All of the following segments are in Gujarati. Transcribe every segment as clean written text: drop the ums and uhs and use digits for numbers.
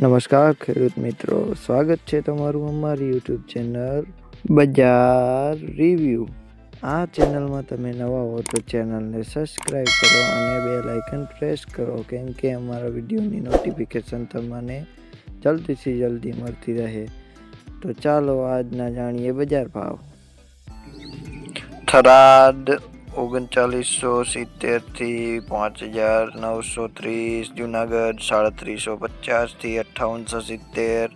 નમસ્કાર ખેડૂત મિત્રો, સ્વાગત છે તમારું અમારી યુટ્યુબ ચેનલ બજાર રિવ્યૂ. આ ચેનલમાં તમે નવા હો તો ચેનલને સબસ્ક્રાઈબ કરો અને બેલ આઇકન પ્રેસ કરો, કેમ કે અમારા વિડીયોની નોટિફિકેશન તમને જલ્દીથી જલ્દી મળતી રહે. તો ચાલો આજના જાણીએ બજાર ભાવ. થરાદ 3970 થી 5930, જુનાગઢ 3750 થી 5870,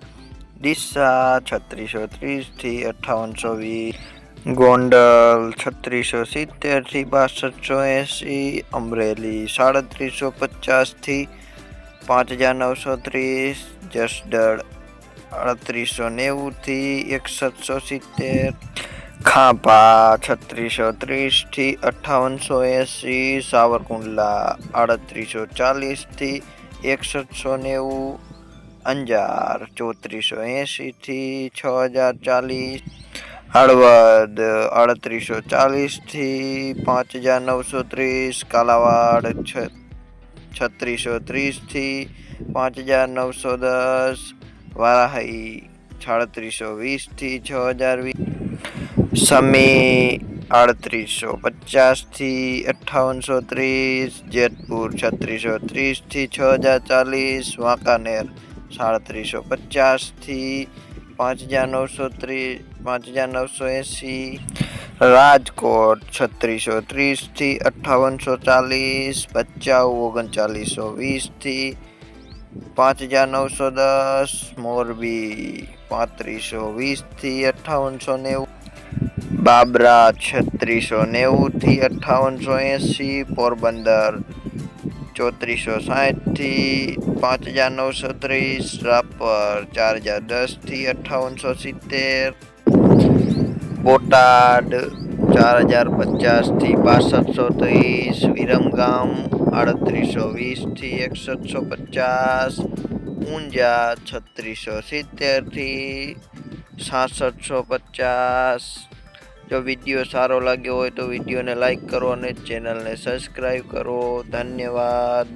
ડીસા 3630 થી 5820, ગોંડલ 3670 થી 6280, અમરેલી 3750 થી 5930, જસદણ 3890 થી 6170, ખાંભા 3630 થી 5880, સાવરકુંડલા 3840 થી 6190, અંજાર 3480 થી 6040, હળવદ 3840 થી 5930, કાલાવાડ 3630 થી 5910, વારાહી 3720 થી 6020, સમી 3850 થી 5830, જેતપુર 3630 થી 6040, વાંકાનેર 3750 થી 5980, રાજકોટ 3630 થી 5840, ભચાઉ 3920 થી 5910, મોરબી 3520 થી 5890, બાબરા 3690 થી 5880, પોરબંદર 3460 થી 5930, રાપર 4010 થી 5870, બોટાદ 4050 થી 6230, વિરમગામ 3820 થી 6150, ઊંઝા 3670 થી 6650. જો વિડીયો સારો લાગ્યો હોય તો વિડીયોને લાઈક કરો અને ચેનલને સબસ્ક્રાઈબ કરો. ધન્યવાદ.